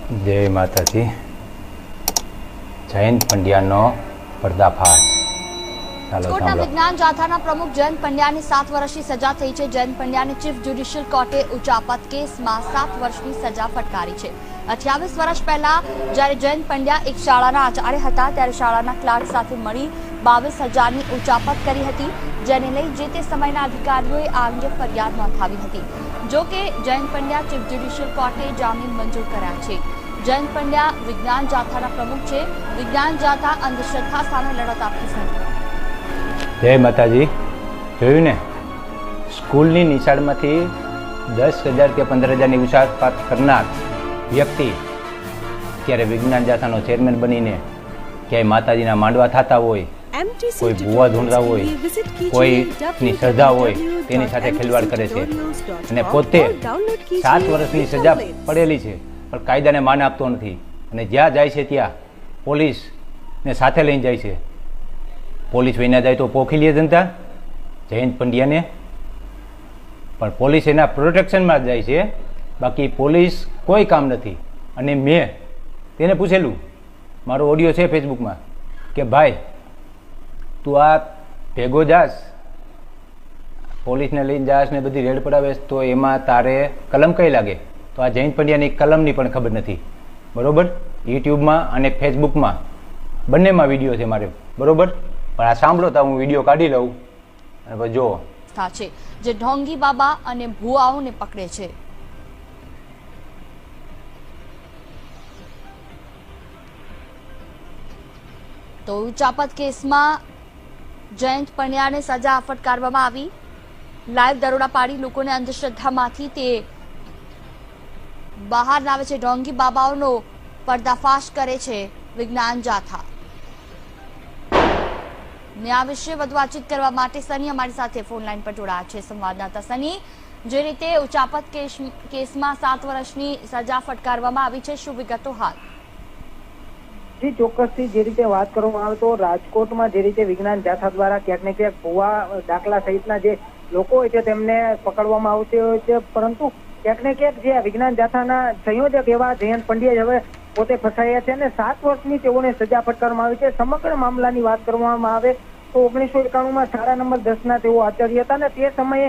જય માતાજી. જયંત પંડ્યાનો પર્દાફાશ. રાજકોટના વિજ્ઞાન જાથાના પ્રમુખ જયંત પંડ્યાની 7 વર્ષની સજા થઈ છે. જયંત પંડ્યાને ચીફ જ્યુડિશિયલ કોર્ટે ઉચાપત કેસમાં 7 વર્ષની સજા ફટકારી છે. 28 વર્ષ પહેલા જ્યારે જયંત પંડ્યા એક શાળાના આચાર્ય હતા ત્યારે શાળાના ક્લાર્ક સાથે મળી 22,000ની ઉચાપત કરી હતી, જેને લઈ જે તે સમયના અધિકારીઓએ આ અંગે ફરિયાદ નોંધાવી હતી. જો કે જયંત પંડ્યા ચીફ જ્યુડિશિયલ કોર્ટે જામીન મંજૂર કર્યા છે. જયંત પંડ્યા વિજ્ઞાન જાથાના પ્રમુખ છે. વિજ્ઞાન જાથા અંધશ્રદ્ધા સામે લડત આપી છે. જય માતાજી. જોયું ને, સ્કૂલની નિશાળમાંથી 10,000 કે 15,000ની ઉચાપત કરનાર વ્યક્તિ ત્યારે વિજ્ઞાન જાથાનો ચેરમેન બનીને ક્યાંય માતાજીના માંડવા થતા હોય, કોઈ ભૂવા ધૂંઢતા હોય, કોઈની શ્રદ્ધા હોય તેની સાથે ખેલવાડ કરે છે અને પોતે 7 વર્ષની સજા પડેલી છે પણ કાયદાને માન આપતો નથી અને જ્યાં જાય છે ત્યાં પોલીસને સાથે લઈને જાય છે. પોલીસ વહીના જાય તો પોખી લે જનતા જયંત પંડ્યાને, પણ પોલીસ એના પ્રોટેક્શનમાં જ જાય છે, બાકી પોલીસ કોઈ કામ નથી. અને મેં તેને પૂછેલું, મારો ઓડિયો છે ફેસબુકમાં, કે ભાઈ તું આ ભેગો જાસ, પોલીસને લઈને જાસ ને બધી રેડ પડાવે તો એમાં તારે કલમ કઈ લાગે? તો આ જયંત પંડ્યાની કલમની પણ ખબર નથી. બરોબર, યુટ્યુબમાં અને ફેસબુકમાં બંનેમાં વિડીયો છે મારે, બરોબર. પણ આ સાંભળો તો હું વિડીયો કાઢી લઉં અને પછી જો છે જે ઢોંગી બાબા અને ભુવાઓને પકડે છે. તો ઉચાપત કેસમાં જયંત પંડ્યાને સજા ફટકારવામાં આવી. લાઈવ દરોડા પાડી લોકોને અંધશ્રદ્ધામાંથી તે બહાર લાવે છે. ઢોંગી બાબાઓનો પર્દાફાશ કરે છે વિજ્ઞાન જાથા. ને આ વિશે વધુ વાતચીત કરવા માટે સની અમારી સાથે ફોન લાઈન પર જોડાયા છે. સંવાદદાતા સની, જે રીતે ઉચાપત કેસમાં 7 વર્ષની સજા ફટકારવામાં આવી છે, શું વિગતો હાલ? જી ચોક્કસથી જે રીતે વાત કરવામાં આવે તો રાજકોટમાં જે રીતે વિજ્ઞાન જાથા દ્વારા ક્યાંક ને ક્યાંક ભુવા દાખલા સહિતના જે લોકો હોય છે તેમને પકડવામાં આવતી હોય છે, પરંતુ ક્યાંક ને ક્યાંક જે વિજ્ઞાન જાથાના સંયોજક એવા જયંત પંડ્યા હવે પોતે ફસાયા છે અને 7 વર્ષની તેઓને સજા ફટકારવામાં આવી છે. સમગ્ર મામલાની વાત કરવામાં આવે તો 1991માં શાળા નંબર 10ના તેઓ આચાર્ય હતા અને તે સમયે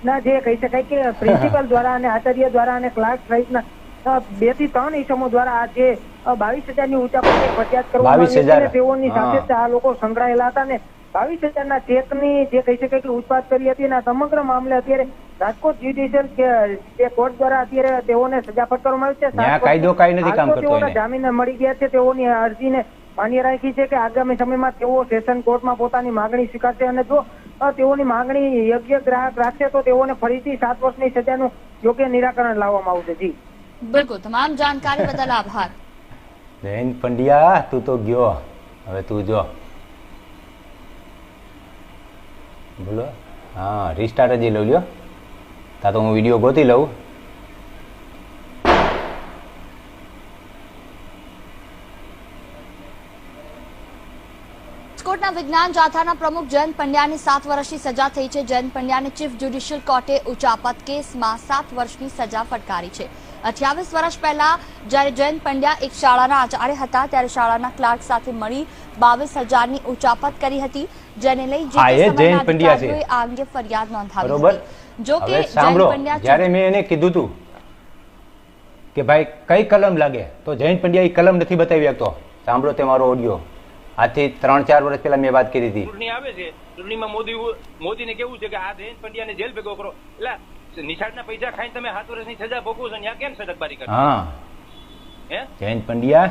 ના જે કહી શકાય કે પ્રિન્સિપલ દ્વારા અને આચાર્ય દ્વારા અને ક્લાર્ક સહિતના 2 થી 3 ઇસમો દ્વારા આ જે 22,000ની ઉચાપતની ફરિયાદ કરવામાં આવી અને તેઓની સાથે આ લોકો સંકળાયેલા હતા અને 22,000ના ચેકની જે કહી શકાય કે ઉત્પાદ કરી હતી અને સમગ્ર મામલે અત્યારે રાજકોટ જ્યુડિશિયલ જે કોર્ટ દ્વારા અત્યારે તેઓને સજા ફટકારવામાં આવી છે. કાયદો કાંઈ નથી કામ કરતો. તેઓના જામીન મળી ગયા છે. તેઓની અરજીને માન્ય રાખી છે કે આગામી સમયમાં તેઓ સેશન કોર્ટમાં પોતાની માંગણી સ્વીકારશે અને જો તેઓની માંગણી યોગ્ય ગ્રાહક રાખશે તો તેઓને ફરીથી 7 વર્ષની સજાનું યોગ્ય નિરાકરણ લાવવામાં આવશે. જી બિલકુલ, તમામ જાણકારી બદલ આભાર. જયંત પંડ્યા, તું તો ગયો, હવે તું જો. બોલો. હા, રિસ્ટાર્ટ જ લઉં લ્યો. તા તો હું વિડીયો ગોતી લઉં. રાજકોટના વિજ્ઞાન જાથાના પ્રમુખ જયંત પંડ્યાની 7 વર્ષની સજા થઈ છે. જયંત પંડ્યાને ચીફ જ્યુડિશિયલ કોર્ટે ઉચાપત કેસમાં 7 વર્ષની સજા ફટકારી છે. 28 વર્ષ પહેલા જ્યારે જયંત પંડ્યા એક શાળાના આચાર્ય હતા ત્યારે શાળાના ક્લાર્ક સાથે મળી 22,000ની ઉચાપત કરી હતી, જેને લઈ જે તે સમયના અધિકારીઓએ આ અંગે ફરિયાદ નોંધાવી હતી. જો કે જયંત પંડ્યા, જ્યારે મેં એને કીધું હતું કે ભાઈ કઈ કલમ લાગે તો જયંત પંડ્યા એ કલમ નથી બતાવી શકતો. સાંભળો તે મારો ઓડિયો. આજથી 3-4 વર્ષ પહેલા મેં વાત કરી હતી. ચૂંટણી આવે છે, ચૂંટણીમાં મોદીને કેવું છે કે આ જયંત પંડ્યાને જેલ ભેગો કરો. એટલે નિશાળના પૈસા ખાઈને તમે 7 વર્ષની સજા ભોગવો છો, ત્યાં કેમ સડકબારી કરો? હા, હે જયંત પંડ્યા,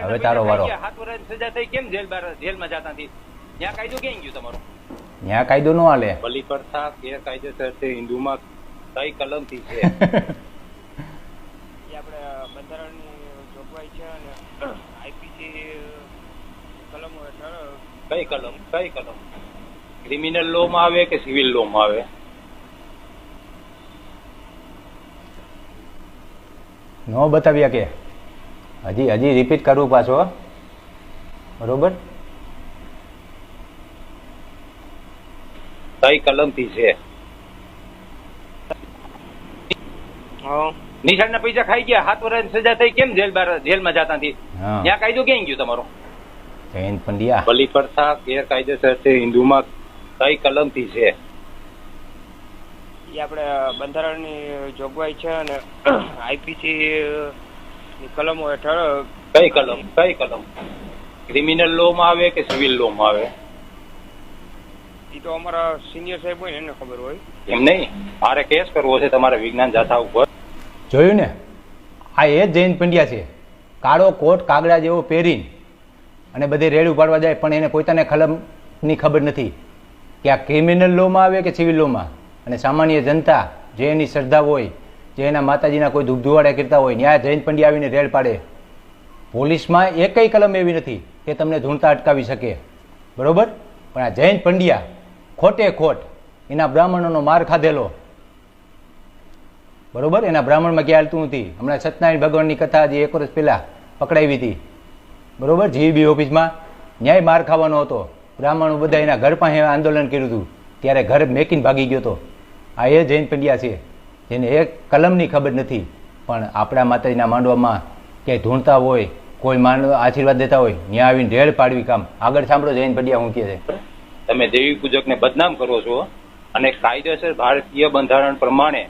હવે તારો વારો. 7 વર્ષની સજા થઈ, કેમ જેલમાં જતા નથી? ત્યાં કાયદો ક્યાં ગયો તમારો? ત્યાં કાયદો નો હાલે. બલી પ્રથા ગેરકાયદેસર છે, હિન્દુમાં કઈ કલમથી છે? આપણે બંધારણની જોગવાઈ છે અને આઈપીસી કલમો હેઠળ કઈ કલમ ક્રિમિનલ લો માં આવે કે સિવિલ લો માં આવે? નો બતાવ્યા કે હજી રિપીટ કરવું પાછો, બરોબર? કઈ કલમથી છે? હા નિશાળના પૈસા ખાઈ ગયા 7 વર્ષની સજા થઈ કેમ જેલમાં જતા નથી હા ત્યાં કાયદો ક્યાં ગયો તમારો જયંત પંડ્યા બલી પ્રથા ગેરકાયદેસર છે હિન્દુમાં કઈ કલમથી છે એ આપણે બંધારણની જોગવાઈ છે અને આઈપીસી ની કલમો હેઠળ કઈ કલમ ક્રિમિનલ લો માં આવે કે સિવિલ લો માં આવે એ તો અમારા સિનિયર સાહેબ હોય ને એને ખબર હોય. એમ નહીં મારે કેસ કરવો છે તમારે વિજ્ઞાન જાથા ઉપર. જોયું ને, આ એ જ જયંત પંડ્યા છે. કાળો કોટ કાગડા જેવો પહેરીને અને બધે રેડ ઉપાડવા જાય, પણ એને પોતાને કલમની ખબર નથી કે આ ક્રિમિનલ લોમાં આવે કે સિવિલ લોમાં. અને સામાન્ય જનતા જે એની શ્રદ્ધા હોય, જે એના માતાજીના કોઈ ધૂપધુવાડા કરતા હોય, ત્યાં જયંત પંડ્યા આવીને રેડ પાડે. પોલીસમાં એકય કલમ એવી નથી કે તમને ધૂણતા અટકાવી શકે, બરોબર? પણ આ જયંત પંડ્યા ખોટે ખોટ એના બ્રાહ્મણોનો માર ખાધેલો, બરોબર? એના બ્રાહ્મણમાં ક્યાં હાલતું નથી. હમણાં સત્યનારાયણ ભગવાનની કથા જે 1 વર્ષ પહેલાં પકડાવી હતી, બરોબર, જીબી ઓફિસમાં, ન્યાય માર ખાવાનો હતો. બ્રાહ્મણો બધા એના ઘર પાસે આંદોલન કર્યું હતું, ત્યારે ઘર મેકીને ભાગી ગયો હતો. આ એ જયંત પંડ્યા છે જેને એક કલમની ખબર નથી. પણ આપણા માતાજીના માંડવામાં ક્યાંય ધૂણતા હોય, કોઈ આશીર્વાદ દેતા હોય, ત્યાં આવીને રેડ પાડવી કામ. આગળ સાંભળો જયંત પંડ્યા શું કહે છે. તમે દેવી પૂજકને બદનામ કરો છો, અને કાયદેસર ભારતીય બંધારણ પ્રમાણે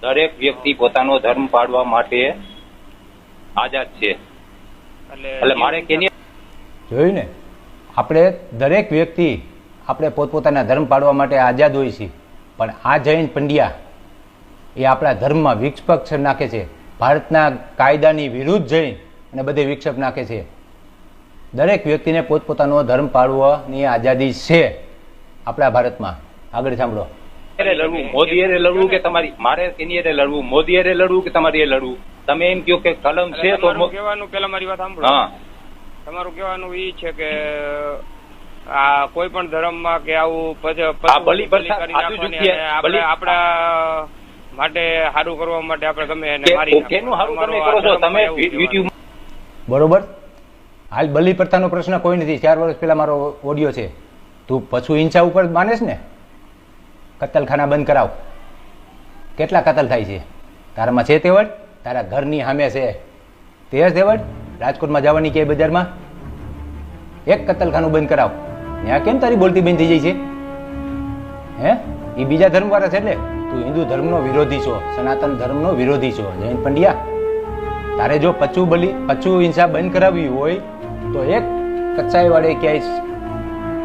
દરેક વ્યક્તિ પોતાનો ધર્મ પાળવા માટે આઝાદ છે. એટલે મારે કેની જોયું ને, આપણે દરેક વ્યક્તિ આપણે પોતપોતાના ધર્મ પાળવા માટે આઝાદ હોય છે. પણ આ જયંત પંડ્યા એ આપણા ધર્મમાં વિક્ષેપ નાખે છે. ભારતના કાયદાની વિરુદ્ધ જઈને અને બધે વિક્ષેપ નાખે છે. દરેક વ્યક્તિને પોતપોતાનો ધર્મ પાળવાની આઝાદી છે આપણા ભારતમાં. આગળ સાંભળો. લડવું મોદી લડવું કે તમારી મારે કેની લડવું, મોદી લડવું કે તમારી લડવું? તમે એમ કહો કે કલમ છે તો કહેવાનું, પેલા મારી વાત સાંભળો. હા, તમારું કહેવાનું એ છે કે આ કોઈ પણ ધર્મમાં કે આવું બલિ પ્રથા આપણા માટે સારું કરવા માટે આપણે ગમે એને મારી કેનું સારું તમે કરો છો? તમે યુટ્યુબ બરોબર. હાલ બલિ પ્રથાનો પ્રશ્ન કોઈ નથી. 4 વર્ષ પહેલા મારો ઓડિયો છે. તું પશુ હિંસા ઉપર માનેસ ને? કતલખાના બંધ કરાવ. કેટલા કતલ થાય છે? તારામાં છે તેવડ? તારા ઘરની સામે છે તે તેવડ? રાજકોટમાં જવાની કે બજારમાં એક કતલખાનું બંધ કરાવ. ત્યાં કેમ તારી બોલતી બંધ થઈ જાય છે? હે, એ બીજા ધર્મવાળા છે. એટલે તું હિન્દુ ધર્મનો વિરોધી છો, સનાતન ધર્મનો વિરોધી છો જયંત પંડ્યા. તારે જો પશુ હિંસા બંધ કરાવવી હોય તો એક કચ્ચાઈ વાળે ક્યાંય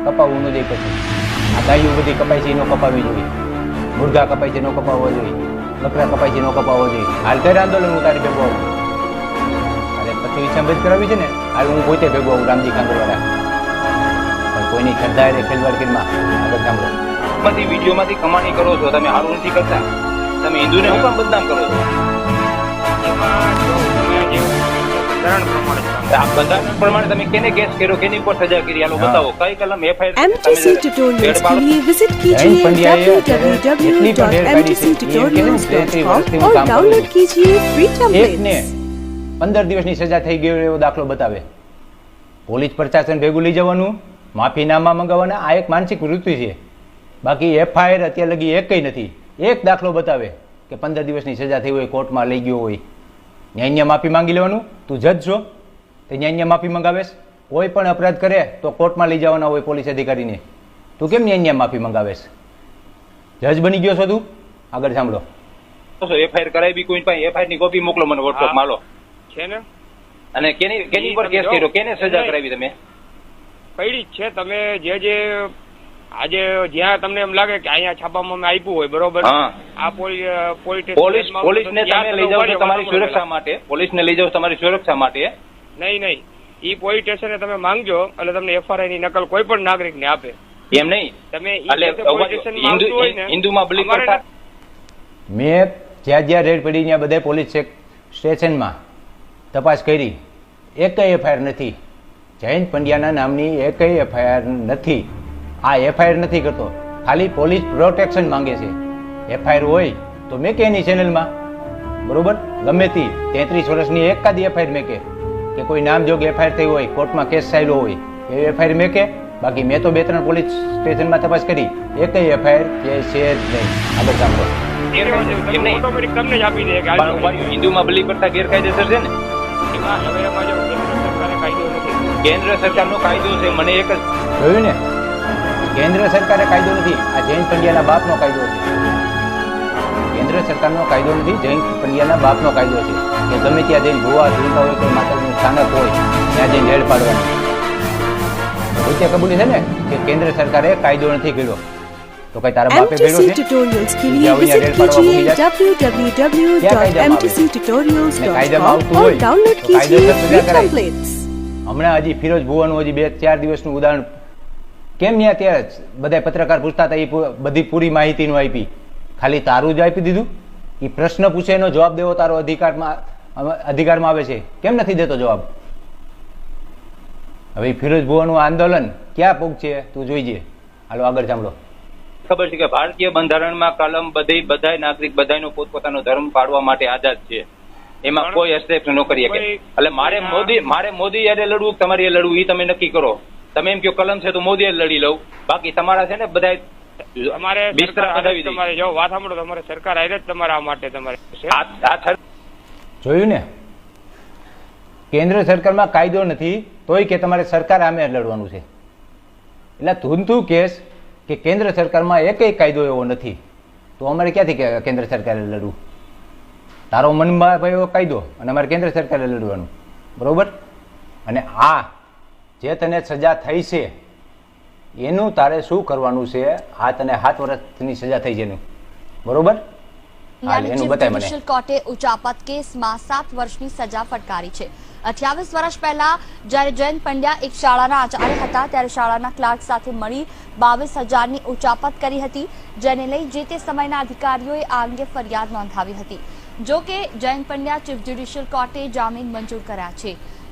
કપાવવું ન જોઈએ. પછી આ ગાયું બધી કપાય છે એનો કપાવવી જોઈએ, મુર્ગા કપાય છે એનો કપાવવો જોઈએ, બકરા કપાય છે એનો કપાવવો જોઈએ. હાલ કઈ આંદોલન હું તારી ભેગો આવું. અરે પશુ હિંસા બંધ કરાવી છે ને, હાલ હું પોતે ભેગો આવું રામજી કાંગરવાળા. પણ કોઈની શ્રદ્ધા એ ખેલવાડ કરીમાં આગળ સાંભળો. બધી વિડીયોમાંથી કમાણી કરો છો, તમે સારું નથી કરતા. તમે હિન્દુને શું કામ બદનામ કરો છો? બંધારણ પ્રમાણે તમે કેને કેસ કર્યો, કેની પર સજા કરી, આલો બતાવો. કઈ કલમ MTC tutorials के लिए विजिट कीजिए www.mtctutorials.com और डाउनलोड कीजिए फ्री એકને टेम्पलेट्स. 15 દિવસની સજા થઈ ગઈ એવો દાખલો બતાવે. પોલીસ પ્રશાસન ભેગું લઈ જવાનું, માફીનામા મંગાવવાના. આ એક માનસિક વૃત્તિ છે. બાકી FIR અત્યાર લગી એકય નથી. એક દાખલો બતાવે કે 15 દિવસની સજા થઈ હોય, કોર્ટમાં લઈ ગયો હોય, ન્યાયને માફી માંગી લેવાનું. તું જજ છો તો ન્યાયને માફી મંગાવેશ? કોઈ પણ અપરાધ કરે તો કોર્ટમાં લઈ જવાના હોય પોલીસ અધિકારીને. તું કેમ ન્યાયને માફી મંગાવેશ? જજ બની ગયો છો તું? આગળ સાંભળો. FIR કરાવી કોઈ પાસે FIR ની કોપી મોકલો મને WhatsApp માં. લો છે ને. અને કેની પર કેસ કર્યો, કેને સજા કરાવી તમે? પડી જ છે. તમે જે આજે જ્યાં તમને એમ લાગે કે અહીંયા છાપામાં મેં આપ્યું હોય, બરોબર, આ પોલીસને તમે લઈ જાઓ છો તમારી સુરક્ષા માટે. પોલીસને લઈ જાઓ તમારી સુરક્ષા માટે. નહીં, ઈ પોલીસ સ્ટેશને તમે માંગજો એટલે તમને FIR ની નકલ કોઈ પણ નાગરિક ને આપે. એમ નહીં, એટલે હિન્દુમાં બલિ પ્રથા. મેં જ્યાં રેડ પડી ત્યાં બધા પોલીસ સ્ટેશનમાં તપાસ કરી, એકય FIR નથી. જયંત પંડ્યાના નામની એકય FIR નથી. આ FIR નથી કરતો, ખાલી પોલીસ પ્રોટેક્શન માંગે છે. FIR હોય તો મેં કે એની ચેનલમાં, બરોબર, ગમે તે 33 વર્ષની એકાદી FIR મેં કે કોઈ નામજોગ FIR થઈ હોય, કોર્ટમાં કેસ ચાલ્યો હોય એ FIR મેં કે. બાકી મેં તો 2-3 પોલીસ સ્ટેશનમાં તપાસ કરી, એકય FIR કે છે જ નહીં. આગળ સાંભળો. એમ નહીં. ઓટોમેટિક તમને જ આપી દે કે પણ ઉભા રહ્યો, હિન્દુમાં બલી પ્રથા ગેરકાયદેસર છે ને. એમાં હવે એમાં જો કેન્દ્ર સરકારે કાયદો નથી. કેન્દ્ર સરકારનો કાયદો છે, મને એક જ જોયું ને, કેન્દ્ર સરકારે કાયદો નથી, આ જૈન પંડ્યાના બાપનો કાયદો છે. કેન્દ્ર સરકારનો કાયદો નથી, જૈન પંડ્યાના બાપનો કાયદો છે કે ગમે ત્યાં જઈને ભૂવા ઝૂલતા હોય કોઈ માતાજીનું સ્થાનક હોય ત્યાં જઈને રેડ પાડવાની. પોતે કબૂલી છે ને કે કેન્દ્ર સરકારે કાયદો નથી કર્યો, તો કઈ તારા બાપે કર્યો MTC છે? tutorials के लिए विजिट कीजिए www.mtctutorials.com और डाउनलोड कीजिए फ्री टेम्पलेट्स। હમણાં હજી ફિરોજ ભુવાનું હજી 2-4 દિવસનું ઉદાહરણ કેમ ત્યાં ત્યાં બધા પત્રકાર પૂછતા હતા, એ બધી પૂરી માહિતીનું આપી, ખાલી તારું જ આપી દીધું? એ પ્રશ્ન પૂછે એનો જવાબ દેવો તારો અધિકારમાં આવે છે, કેમ નથી દેતો જવાબ? હવે ફિરોજ ભુવાનું આંદોલન ક્યાં પહોંચશે તું જોઈજે. હાલો આગળ સાંભળો. ખબર છે કે ભારતીય બંધારણમાં કલમ બધાય નાગરિક બધાયનો પોતપોતાનો ધર્મ પાળવા માટે આઝાદ છે, એમાં કોઈ હસ્તક્ષેપ ન કરી શકે. એટલે મારે મોદી યારે લડવું કે તમારે લડવું એ તમે નક્કી કરો. તમે એમ કહો કલમ છે તો મોદી લડી લઉં, બાકી તમારા છે ને બધા તમારે તમારે જો વાત સાંભળો, તમારે સરકાર આયરે જ તમારા માટે તમારે જોયું ને, કેન્દ્ર સરકારમાં કાયદો નથી તોય કે તમારે સરકાર સામે લડવાનું છે. એટલે તું કેસ કે કેન્દ્ર સરકારમાં એકેય કાયદો એવો નથી, તો અમારે ક્યાંથી કેન્દ્ર સરકારે લડવું? તારો મનમાં ભાઈ એવો કાયદો અને અમારે કેન્દ્ર સરકારે લડવાનું, બરોબર? અને આ જે તને સજા થઈ છે એનું તારે શું કરવાનું છે? આ તને 7 વર્ષની સજા થઈ છે એનું, બરોબર? એનું બતાય મને. જ્યુડિશિયલ કોર્ટે ઉચાપત કેસમાં 7 વર્ષની સજા ફટકારી છે. 28 વર્ષ પહેલા જ્યારે જયંત પંડ્યા એક શાળાના આચાર્ય હતા ત્યારે શાળાના ક્લાર્ક સાથે મળી 22,000ની ઉચાપત કરી હતી, જેને લઈ જે તે સમયના અધિકારીઓએ આ અંગે ફરિયાદ નોંધાવી હતી. જો કે જયંત પંડ્યા ચીફ જ્યુડિશિયલ કોર્ટે જામીન મંજૂર કર્યા છે.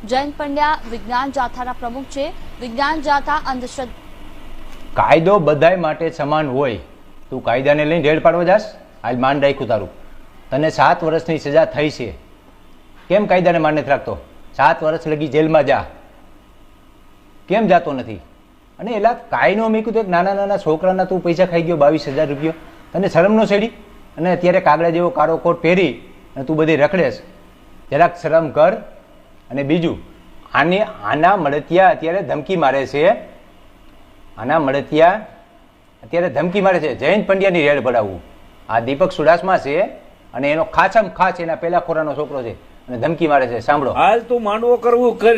જયંત પંડ્યા વિજ્ઞાન જાથાના પ્રમુખ છે. વિજ્ઞાન જાથા અંધશ્રદ્ધા કાયદો બધાય માટે સમાન હોય, તું કાયદાને લઈને રેડ પાડવા જાસ? આજ માન રાખ્યું તારું, તને 7 વર્ષની સજા થઈ છે, કેમ કાયદાને માન નથી રાખતો? 7 વર્ષ લગી જેલમાં જા, કેમ જાતો નથી? અને એલા કાયનો મેં કીધું એક નાના છોકરાના તું પૈસા ખાઈ ગયો 22,000 રૂપિયા, તને શરમ ન ચડી? અને અત્યારે કાગડા જેવો કાળો કોટ પહેરી અને તું બધી રખડેશ, જરાક શરમ કર. અને બીજું, આના મળતિયા અત્યારે ધમકી મારે છે, ધમકી મારે છે જયંત પંડ્યાની રેડ પડાવવું. આ દીપક સુડાસમા છે અને એનો ખાસ એના પેલા ખોરાનો છોકરો છે અને ધમકી મારે છે. સાંભળો, હાલ તું માંડવો કરવું કર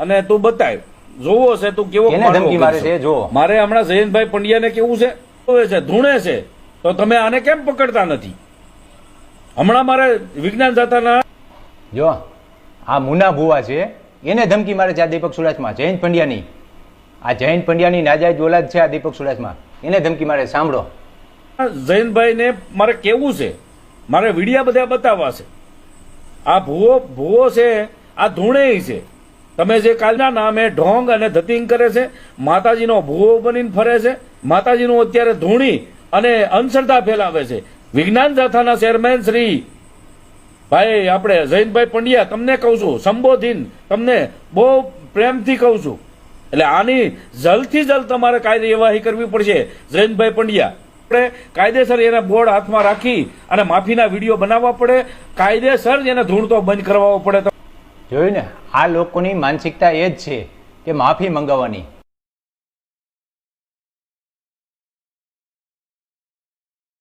અને તું બતાય, જોવો છે તું કેવો ધમકી મારે છે. જો મારે હમણાં જયંતભાઈ પંડ્યાને કેવું છે, ધૂણે છે, તો તમે આને કેમ પકડતા નથી? હમણાં મારે વિજ્ઞાન જાતાના જો આ મુના ભુવા છે એને ધમકી મારે છે આ દીપક સુડાસમા, જયંત પંડ્યાની. આ જયંત પંડ્યાની નાજાયજ ઓલાદ છે આ દીપક સુડાસમા, એને ધમકી મારે. સાંભળો, જયંતભાઈને મારે કેવું છે, મારે વિડિયા બધા બતાવવા છે. આ ભૂવો છે, આ ધૂણે છે. તમે જે કાલના નામે ઢોંગ અને ધતિંગ કરે છે, માતાજીનો ભૂવો બનીને ફરે છે, માતાજીનું અત્યારે ધૂણી અને અંધશ્રદ્ધા ફેલાવે છે. વિજ્ઞાન જાથાના ચેરમેન શ્રી ભાઈ આપણે જયંતભાઈ પંડ્યા, તમને કહું છું સંબોધીન, તમને બહુ પ્રેમથી કહું છું, એટલે આની જલ્દથી જલ્દ તમારે કાયદેવાહી કરવી પડશે. જયંતભાઈ પંડ્યા આપણે કાયદેસર એને બોર્ડ હાથમાં રાખી અને માફીના વિડીયો બનાવવા પડે, કાયદેસર એને ધૂણતો બંધ કરાવવો પડે. જોયું ને, આ લોકોની માનસિકતા એ જ છે કે માફી મંગાવવાની.